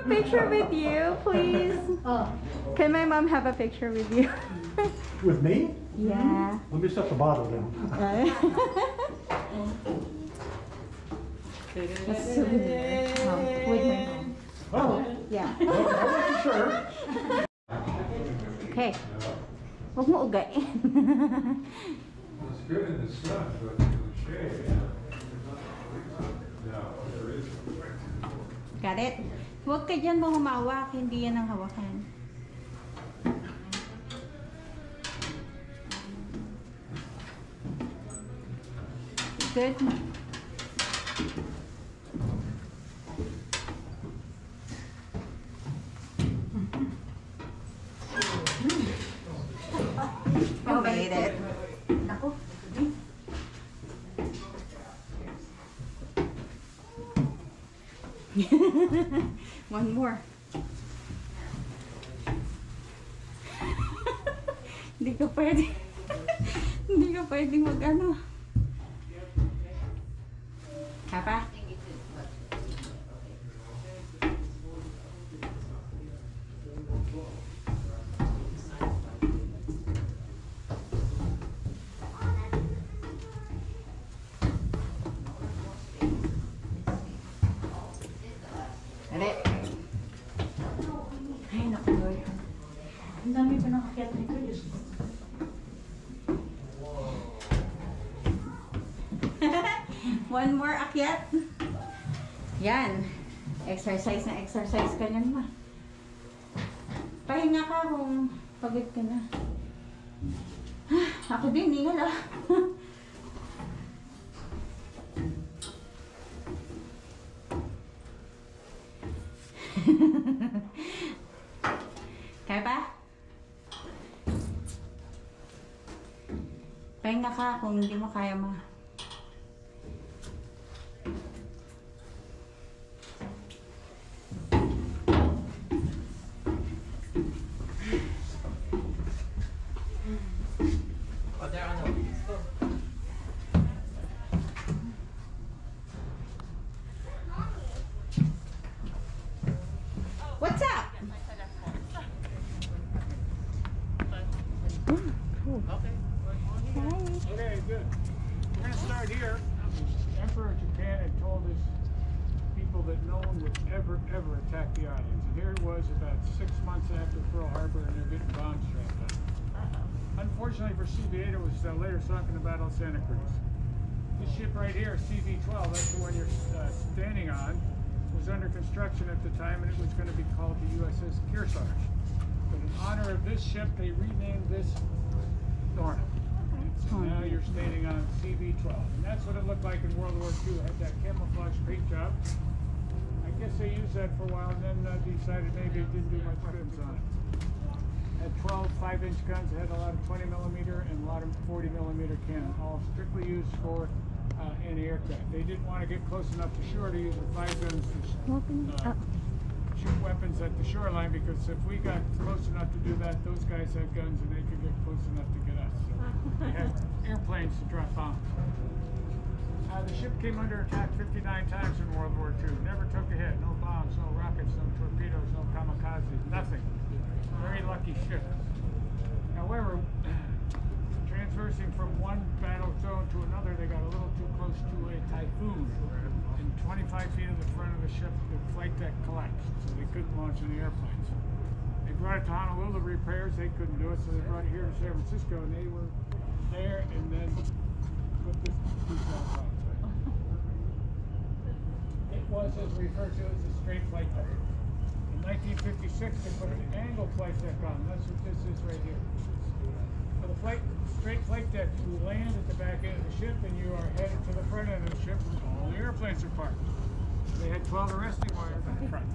a picture with you, please? Can my mom have a picture with you? With me? Yeah. Let me set the bottle then. That's so weird. With my mom. Oh, yeah. I wasn't sure. Okay. Huwag mo ugain. It's good in the sun, but in the shade. No, there is. Got it? Huwag ka dyan mo humawak. Hindi yan ang hawakan. Good. You made it. Ako. One more. Hindi ka pwede. Hindi ka pwedeng mag-ano. Papa? Dali. Ay, naku, Lord. Ang dami pa nakakyat nito, Diyos ko. One more akyat. Yan. Exercise na exercise ka yan, ma. Pahinga ka kung pagod ka na. Ako din, hingal ah. Kaya ba? Pahinga ka kung hindi mo kaya, ma. What's up? Okay, good. We're going to start here. The Emperor of Japan had told his people that no one would ever attack the islands. And here it was about 6 months after Pearl Harbor, and they're getting bombs strapped on. Unfortunately for CV-8, it was later sunk in the Battle of Santa Cruz. This ship right here, CV-12, that's the one you're standing on, was under construction at the time, and it was going to be called the USS Kearsarge. But in honor of this ship, they renamed this Hornet. So now you're standing on CV-12, and that's what it looked like in World War II. It had that camouflage paint job. I guess they used that for a while, and then decided maybe it didn't do much weapons on it. It had 12 5-inch guns. It had a lot of 20mm and a lot of 40mm cannon, all strictly used for anti-aircraft. They didn't want to get close enough to shore to use the 5 guns to shoot weapons at the shoreline, because if we got close enough to do that, those guys had guns and they could get close enough to get us. So they had airplanes to drop bombs. The ship came under attack 59 times in World War II. Never took a hit. No bombs, no rockets, no torpedoes, no kamikazes, nothing. Very lucky ship. However, transversing from one battle zone to another, they got a little too close to a typhoon. And 25 feet of the front of the ship, the flight deck collapsed, so they couldn't launch any airplanes. They brought it to Honolulu repairs. They couldn't do it, so they brought it here to San Francisco, and they were there, and then put this piece out. It was, as referred to, as a straight flight deck. In 1956, they put an angle flight deck on. That's what this is right here. For the straight flight deck, you land at the back end of the ship, and you are headed to the front end of the ship where all the airplanes are parked. They had 12 arresting wires in the front.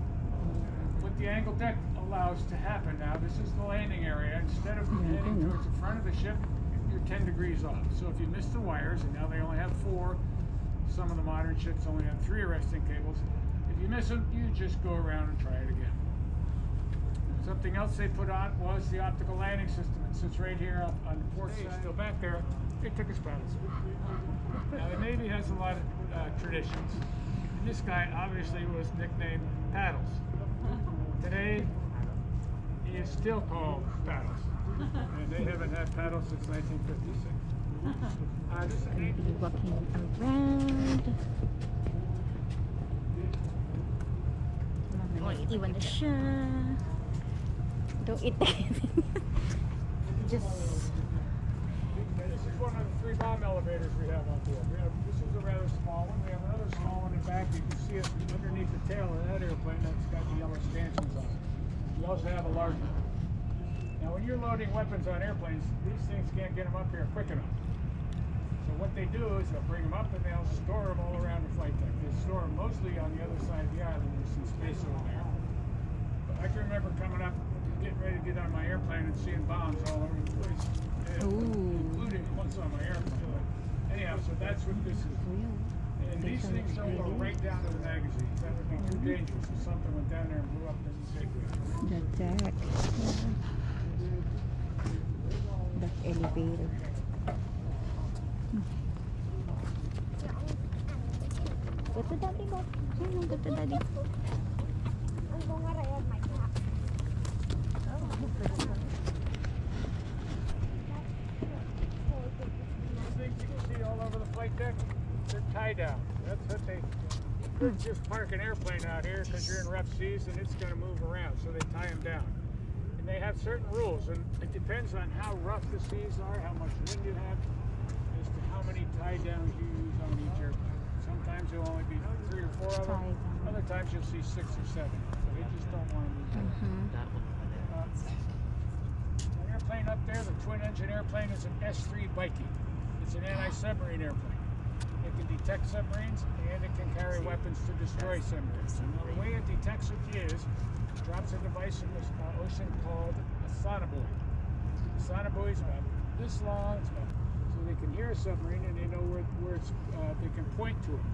What the angle deck allows to happen now, this is the landing area. Instead of heading towards the front of the ship, you're 10 degrees off. So if you miss the wires, and now they only have 4, some of the modern ships only have 3 arresting cables. If you miss them, you just go around and try it again. Something else they put on was the optical landing system. It sits right here up on the port side. Still back there. They took us paddles. Now the Navy has a lot of traditions. And this guy obviously was nicknamed Paddles. Today, he is still called paddles. And they haven't had paddles since 1956. This is neat. We'll be walking around. Mama, iwan na siya. Don't eat that. Just... This is one of the 3 bomb elevators we have on board. This is a rather small one. We have another small one in back. You can see it underneath the tail of that airplane that's got the yellow stanchions on it. We also have a large one. Now when you're loading weapons on airplanes, these things can't get them up here quick enough. So what they do is they'll bring them up and they'll store them all around the flight deck. They store them mostly on the other side of the island. There's some space over there. But I can remember coming up, getting ready to get on my airplane and seeing bombs all over the place. Including once on my airplane. But anyhow, so that's what this is. And these things don't go right down to the magazine. That would be too dangerous if something went down there and blew up the deck. the deck. Deck elevator. Go to daddy, go. Go to daddy. Things you can see all over the flight deck, they're tie down. That's what they couldn't just park an airplane out here because you're in rough seas and it's going to move around, so they tie them down. And they have certain rules, and it depends on how rough the seas are, how much wind you have, as to how many tie downs you use on each airplane. Sometimes there'll only be 3 or 4 of them. Other times you'll see 6 or 7. So they just don't want to move them. An airplane up there, the twin-engine airplane, is an S-3 Viking. It's an anti-submarine airplane. It can detect submarines and it can carry weapons to destroy submarines. And the way it detects it is, it drops a device in the ocean called a sonobuoy. The sonobuoy is about this long, so they can hear a submarine and they know where it's, they can point to it.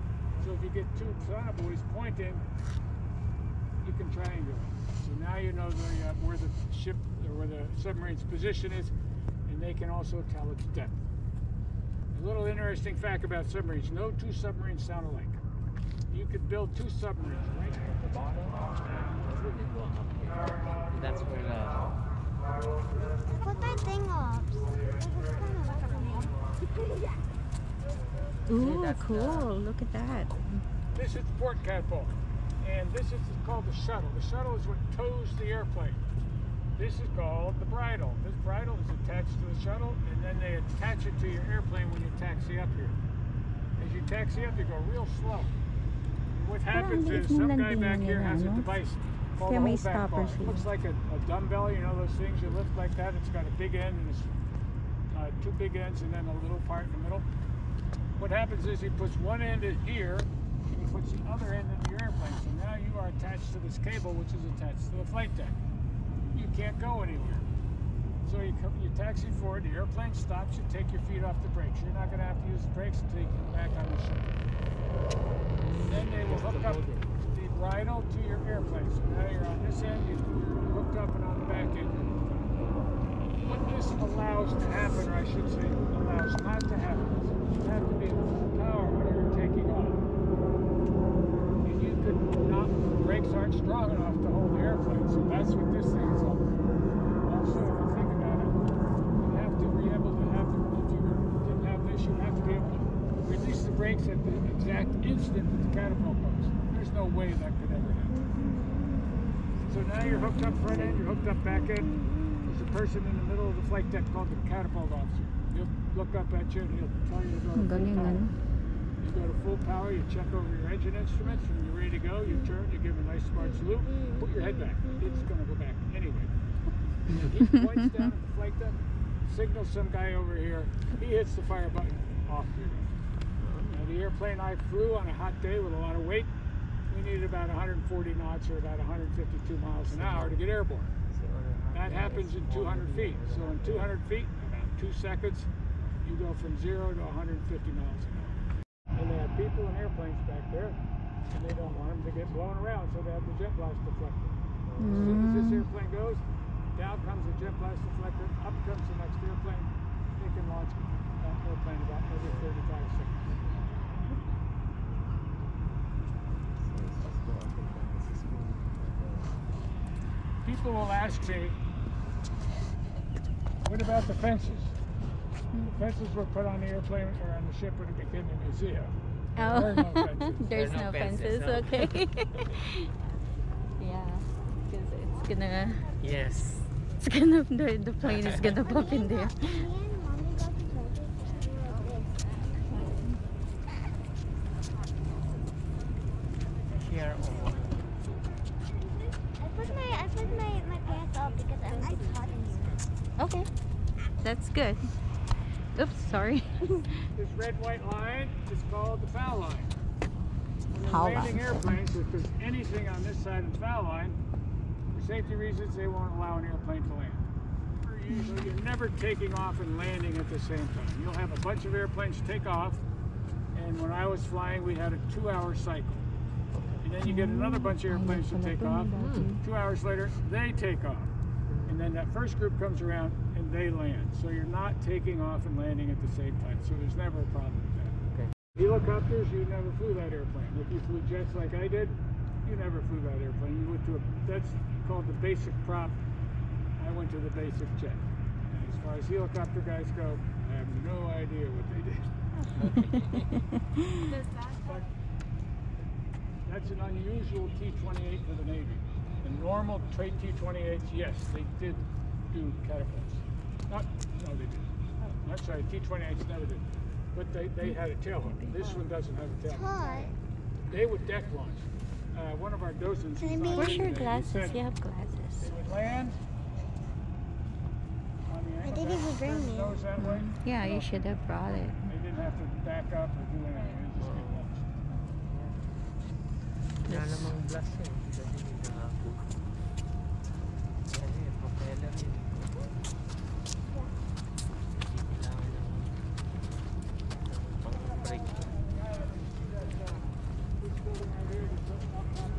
So if you get 2 sonobuoys pointing, you can triangulate. So now you know where the ship or where the submarine's position is, and they can also tell its depth. A little interesting fact about submarines: no 2 submarines sound alike. You could build 2 submarines right at the bottom. That's where Put that thing up. Ooh, cool. Look at that. This is the port catapult, and this is called the shuttle. The shuttle is what tows the airplane. This is called the bridle. This bridle is attached to the shuttle, and then they attach it to your airplane when you taxi up here. As you taxi up, you go real slow. What happens is some guy back here has a device called a holdback bar. It looks like a dumbbell, you know, those things you lift like that. It's got a big end and it's 2 big ends and then a little part in the middle. What happens is he puts one end in here and he puts the other end in your airplane. So now you are attached to this cable, which is attached to the flight deck. You can't go anywhere. So you taxi forward, the airplane stops, you take your feet off the brakes. You're not going to have to use the brakes until you get back on the ship. Then they will hook up the bridle to your airplane. So now you're on this end, you're hooked up, and on the back end. What this allows to happen, or I should say allows not to happen, is you have to be at full power when you're taking off. And you could not, the brakes aren't strong enough to hold the airplane, so that's what this thing is all about. Also, if you think about it, you have to be able to have, if you didn't have this, you have to be able to release the brakes at the exact instant that the catapult goes. There's no way that could ever happen. So now you're hooked up front end, you're hooked up back end. There's a person in the middle of the flight deck called the catapult officer. He'll look up at you and he'll tell you to go to full power. You go to full power, you check over your engine instruments, when you're ready to go, you turn, you give a nice smart salute, put your head back. It's going to go back anyway. And he points down at the flight deck, signals some guy over here, he hits the fire button, off you go. Now the airplane I flew on a hot day with a lot of weight, we needed about 140 knots or about 152 miles an hour to get airborne. That happens in 200 feet. So in 200 feet, about 2 seconds, you go from 0 to 150 miles an hour. And they have people in airplanes back there, and they don't want them to get blown around, so they have the jet blast deflector. As soon as this airplane goes, down comes the jet blast deflector, up comes the next airplane. They can launch that airplane about every 35 seconds. people will ask me, what about the fences? The fences were put on the airplane or on the ship when it became a museum. Oh, There are no fences. there's There are no no fences. fences, Okay. Yeah, because it's gonna. Yes. It's gonna. The plane is gonna bump in there. Here. I put my pants off because it's hot in here. Okay, that's good. Oops, sorry. This red white line is called the foul line. When they're Foul landing line. airplanes, if there's anything on this side of the foul line, for safety reasons, they won't allow an airplane to land. So you're never taking off and landing at the same time. You'll have a bunch of airplanes take off, and when I was flying, we had a 2-hour cycle. And then you get another bunch of airplanes to take off. 2 hours later, they take off. And then that first group comes around and they land. So you're not taking off and landing at the same time. So there's never a problem with that. Okay. Helicopters, you never flew that airplane. If you flew jets like I did, you never flew that airplane. You went to that's called the basic prop. I went to the basic jet. And as far as helicopter guys go, I have no idea what they did. But that's an unusual T-28 for the Navy. The normal trade T-28s, yes, they did do catapults. No, they didn't. I'm sorry, T-28s never did. But they had a tailhook. This one doesn't have a tailhook. Hot. They would deck launch. One of our docents. Can I be- Where's your he glasses? said You have glasses. They would land on the angle. didn't even bring turn the me. nose that way. Yeah, No, you should have brought it. They didn't have to back up or do anything. They just get launched. Wala namang blast yun. Kasi ano yun, propeller yun. Kailangan ng pang-brake.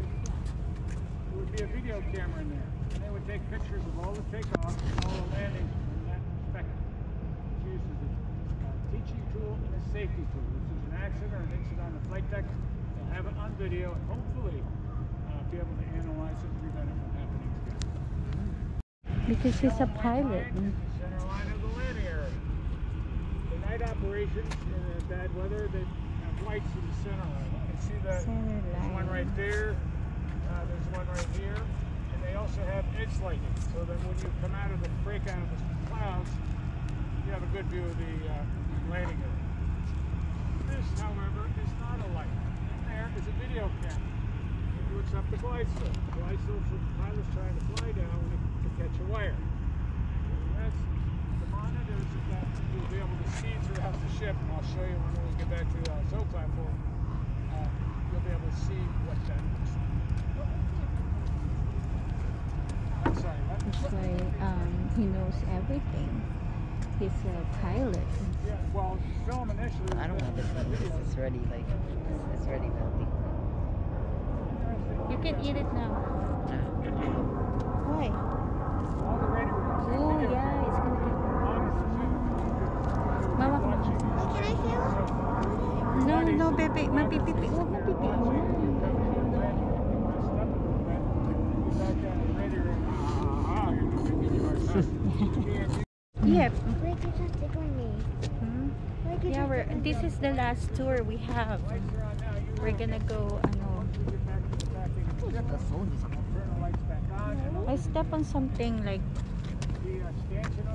There would be a video camera in there, and they would take pictures of all the takeoffs and all the landings in that perspective. It's used as a teaching tool and a safety tool. If there's an accident or an incident on the flight deck, they'll have it on video and hopefully be able to analyze it and prevent it from happening again. Because he's a pilot. The center line of the landing area. For night operations in bad weather, they have lights in the center line. You can see that Center there's one line. right there, there's one right here, and they also have edge lighting, so that when you come out of the break out of the clouds, you have a good view of the landing area. This, however, is not a light. In there is a video camera. It looks up the glide slope. Glide slope is the pilot's trying to fly down to catch a wire. And that's the monitors that you'll be able to see throughout the ship, and I'll show you when we get back to the LSO platform. You'll be able to see what that looks like. I'm sorry, what? It's like he knows everything. He's a pilot. Yeah, well, film initially. I don't know this one. This is ready, like, it's ready melting. You can eat it now. Why? All the radio Oh yeah, it's gonna get. Mama, come on. Hey, can I feel? No, no, baby. Mapipipi. Huwag mo pipiin. Yep. Why keep on tickling me? Hmm? Why keep Yeah, on tickling this me? is the last tour we have. We're gonna go, ano. I step on something like.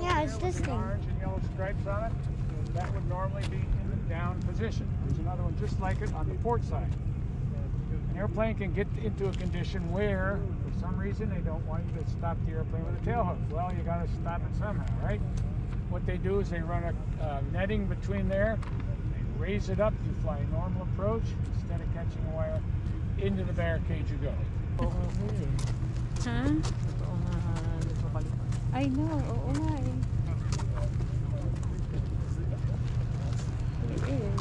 Yeah, it's this thing. Orange and yellow stripes on it. That would normally be in the down position. There's another one just like it on the port side. An airplane can get into a condition where, for some reason, they don't want you to stop the airplane with a tail hook. Well, you got to stop it somehow, right? What they do is they run a netting between there. They raise it up. You fly normal approach instead of catching a wire into the barricade. You go. Huh? I know. Oo nga eh. It is.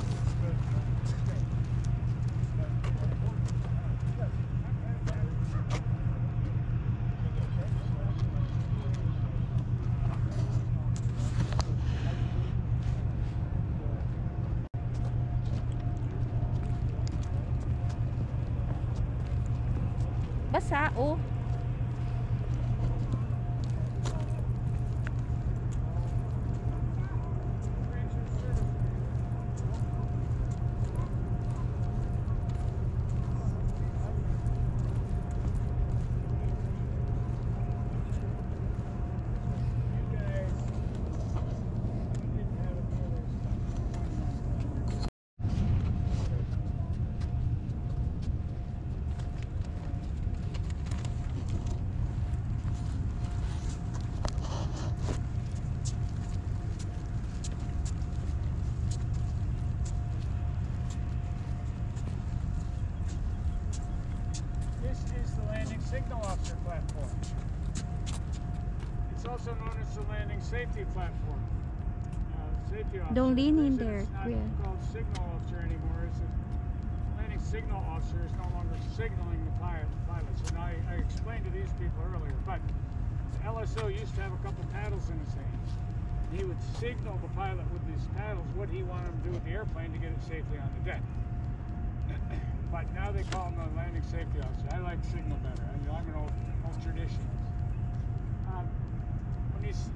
Basa, oh. signal officer platform. It's also known as the landing safety platform. Safety officer. Don't lean The in reason there, it's not Kuya. called signal officer anymore is that landing signal officer is no longer signaling the pilot. So now I explained to these people earlier, but the LSO used to have a couple paddles in his hands. He would signal the pilot with these paddles what he wanted him to do with the airplane to get it safely on the deck. But now they call him the landing safety officer. I like signal better. I'm an old traditionalist.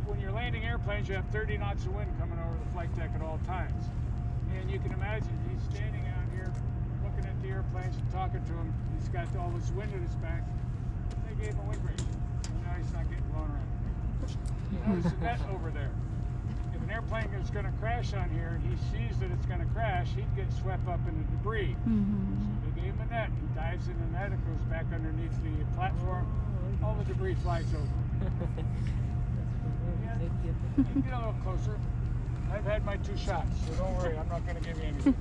When you're landing airplanes, you have 30 knots of wind coming over the flight deck at all times. And you can imagine he's standing out here looking at the airplanes and talking to them. He's got all this wind at his back. They gave him a wind break. And now he's not getting blown around. Notice the net over there. If an airplane is going to crash on here and he sees that it's going to crash, he'd get swept up in the debris. So they gave him a net. He dives in the net, it goes back underneath the platform. All the debris flies over. Get a little closer. I've had my 2 shots, so don't worry, I'm not going to give you anything.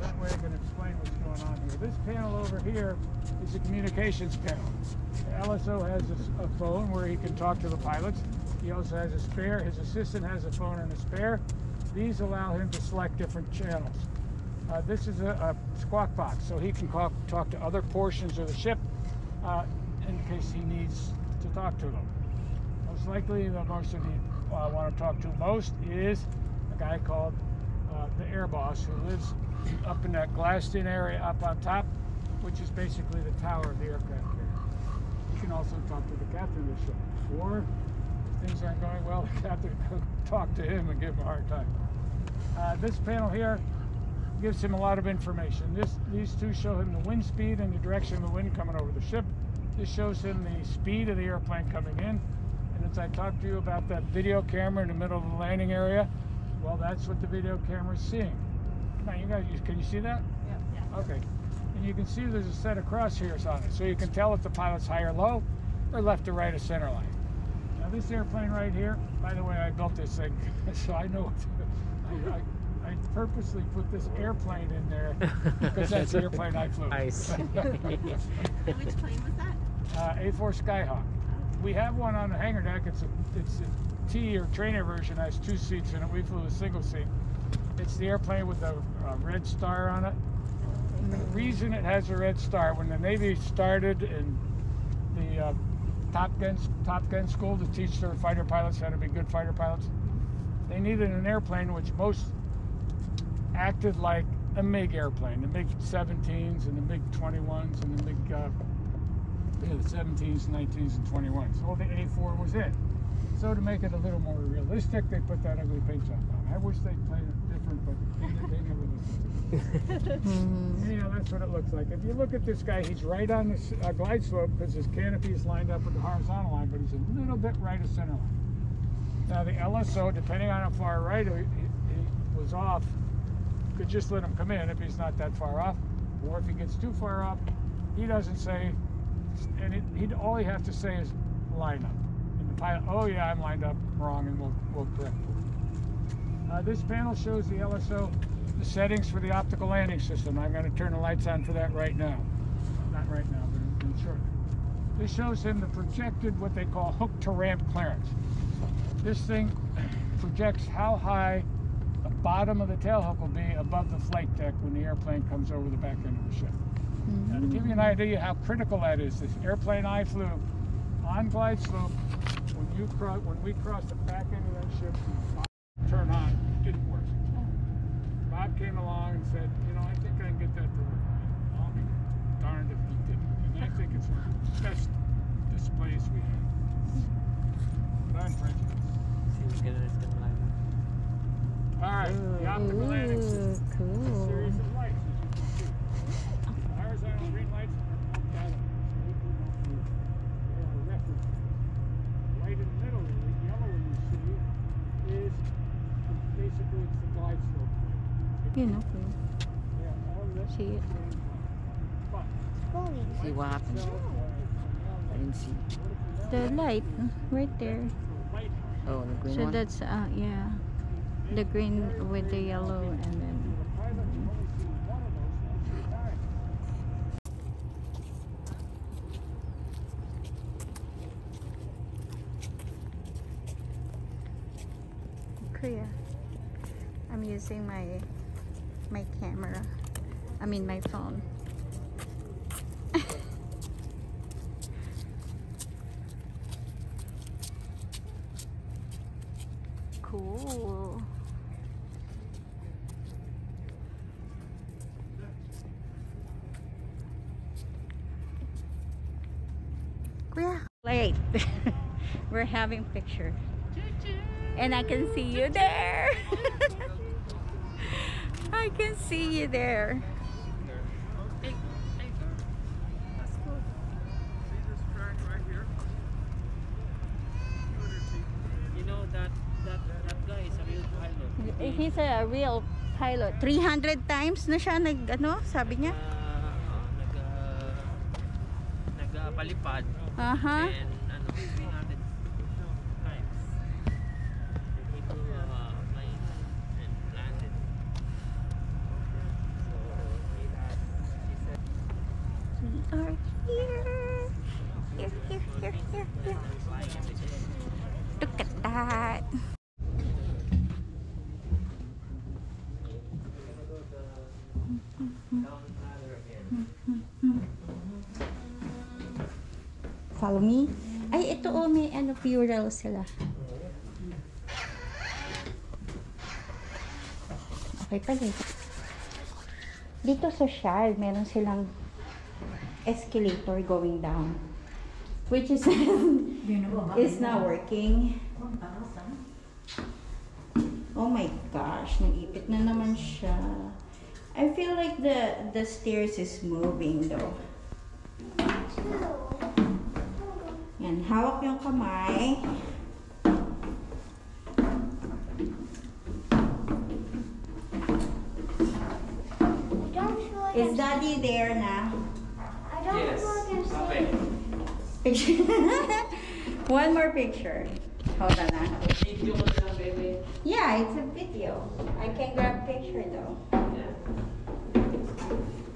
That way I can explain what's going on here. This panel over here is a communications panel. The LSO has a phone where he can talk to the pilots. He also has a spare. His assistant has a phone and a spare. These allow him to select different channels. This is a squawk box, so he can talk to other portions of the ship in case he needs to talk to them. Most likely, the person he want to talk to most is a guy called the air boss, who lives up in that glassed-in area up on top, which is basically the tower of the aircraft carrier. You can also talk to the captain of the ship, or if things aren't going well, the captain can talk to him and give him a hard time. This panel here gives him a lot of information. These two show him the wind speed and the direction of the wind coming over the ship. This shows him the speed of the airplane coming in. And as I talked to you about that video camera in the middle of the landing area, well, that's what the video camera is seeing. Now, you guys, can you see that? Yeah. Okay. And you can see there's a set of crosshairs on it, so you can tell if the pilot's high or low, or left or right of center line. Now, this airplane right here, by the way, I built this thing, so I know I purposely put this airplane in there because that's the airplane I flew. Nice. Which plane was that? A4 Skyhawk. We have one on the hangar deck. It's a T or trainer version. It has 2 seats in it. We flew a single seat. It's the airplane with the red star on it. The reason it has a red star, when the Navy started in the Top Gun school to teach their fighter pilots how to be good fighter pilots, they needed an airplane which most acted like a MiG airplane, the MiG-17s and the MiG-21s and the MiG the 17s, 19s, and 21s. So the A4 was it. So to make it a little more realistic, they put that ugly paint job on. I wish they'd played it different, but they never listened. Anyhow, that's what it looks like. If you look at this guy, he's right on the glide slope because his canopy is lined up with the horizontal line, but he's a little bit right of center line. Now the LSO, depending on how far right he was off, could just let him come in if he's not that far off, or if he gets too far off, he doesn't say, and all he'd have to say is line up. And the pilot, oh yeah, I'm lined up wrong, and we'll correct it. This panel shows the LSO, the settings for the optical landing system. I'm going to turn the lights on for that right now. Not right now, but in short. This shows him the projected, what they call hook to ramp clearance. This thing projects how high the bottom of the tailhook will be above the flight deck when the airplane comes over the back end of the ship. Now, to give you an idea how critical that is, this airplane I flew on glide slope, when we crossed the back end of that ship, turn on, it didn't work. Bob came along and said, I think I can get that to work. I'll be darned if he didn't. And I think it's one of the best displays we have. But I'm prejudiced. Seems good as good line. All right, the optical landing system. Cool. A series of lights, as you can see. The horizontal green lights are up that way. They are reference. Right in the middle, the yellow one you see is basically it's the glide slope. Yun, okay. Yeah, all this See it. But Going. See what happened? I didn't see. The light, right there. Oh, the green So one? that's, yeah. The green with the yellow and then... Korea. I'm using my camera. I mean my phone. Cool. Kuya, late. We're having picture. And I can see you there. I can see you there. That's cool. See this track right here? You know that guy is a real pilot. He's a real pilot. 300 times na siya sabi niya. Nagpalipad. Aha. And 300 times. He flew a plane and landed. So he said We are here. Here. flying every day. Look at that. Follow me. Ay, ito may funeral sila. Okay pala. Dito sa Shal, meron silang escalator going down. Which is is not working. Oh my gosh, nag-ipit na naman siya. I feel like the stairs is moving though. Yan, hawak yung kamay. Is Daddy there na? I don't Yes. know what you're saying. Picture. One more picture. Hold on ah. Video mo na lang, baby. Yeah, it's a video. I can grab picture though. Yeah.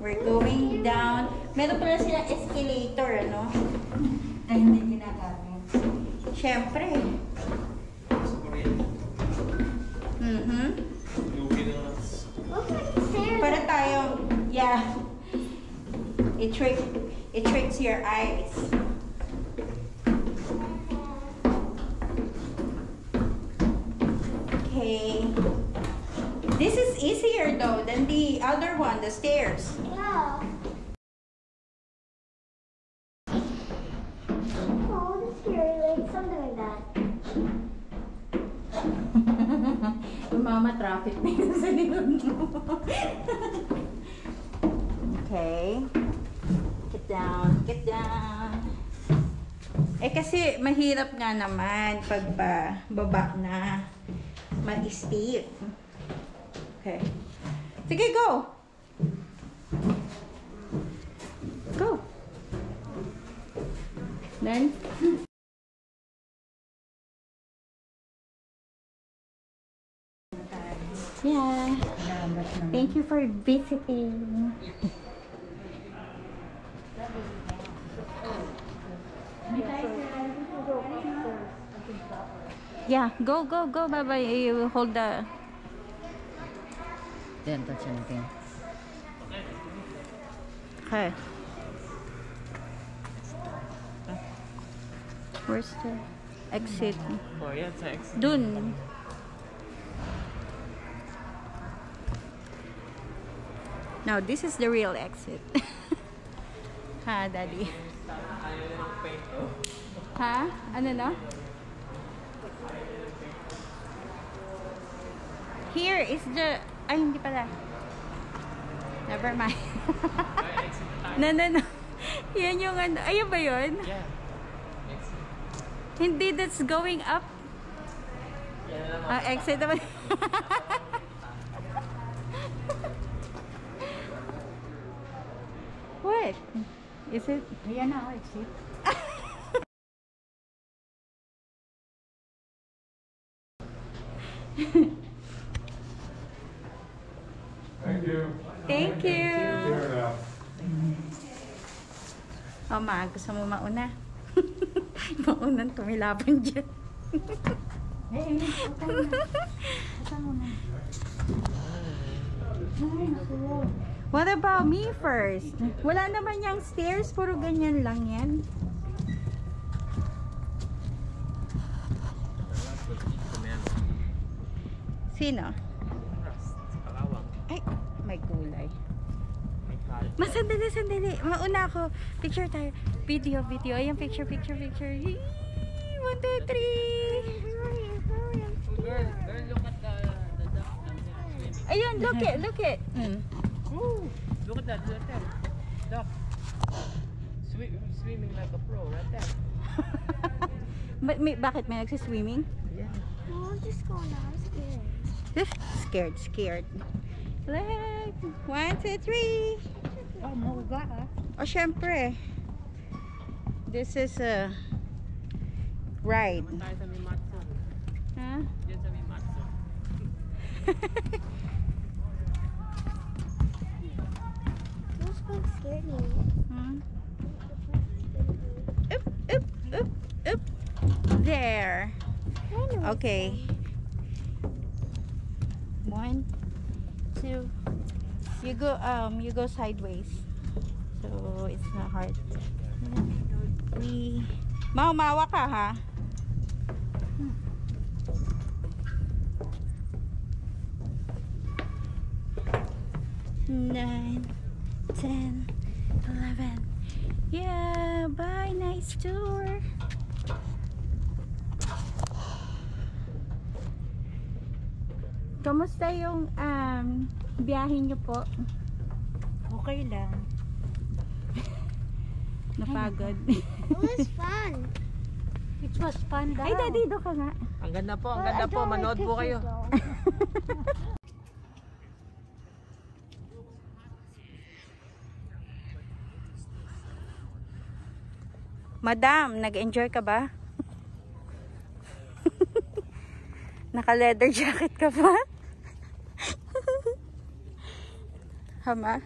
We're going down. Meron pala silang escalator, ano? Ay, hindi ginagamit. Siyempre. Sa Korea. Lugi na lang. Look at the stairs. Para tayo, yeah. It tricks your eyes. Okay. This is easier though than the other one, the stairs. Yeah. Oh, that's scary, like something like that. Mama, traffic na yun sa likod mo. Okay. Get down, get down. Eh kasi mahirap nga naman pag baba na. Mag-steep. Okay. Sige, go! Go! Then? Yeah. Thank you for visiting. Yeah, go, Baba. You hold the... Then, touch anything. Okay. Where's the exit? Oh, yeah, text. Dun. Now, this is the real exit. Ha, Daddy? Ha? Ano na? Here is the... Ay, hindi pala. Never mind. No. Yan yung ano. Ayun ba yun? Yeah. Hindi, that's going up. Exit naman. What? Is it? Ayan na, exit. Thank you. Thank you. Here now. Oh, Ma, gusto mo mauna? Maunang tumilaban dyan. What about me first? Wala naman yung stairs, puro ganyan lang yan. Sino? Ay, may kulay. Sandali. Mauna ako. Picture tayo. Video. Ayan, picture. 1, 2, 3. Girl, look at the duck. Ayun, look it. Ooh, look at that duck. Swimming like a pro right there. Bakit may nagsiswimming? Yeah. No, I'm just going now. I'm Scared. Like, 1, 2, 3. Oh, moga. Oh, syempre. This is a ride. Naman tayo sa Mimatsu. Ha? Diyan sa Mimatsu. Those bugs scared me. Up. There. Okay. 1, 2. You go sideways. So it's not hard. 3. Mawa ka ha. 9, 10, 11. Yeah, bye. Nice tour. Kamusta yung biyahe niyo po? Okay lang. Napagod. It was fun. It was fun daw. Ay, daddy, do ka nga. Ang ganda po, Manood po kayo. Madam, nag-enjoy ka ba? Naka-leather jacket ka ba? Hama?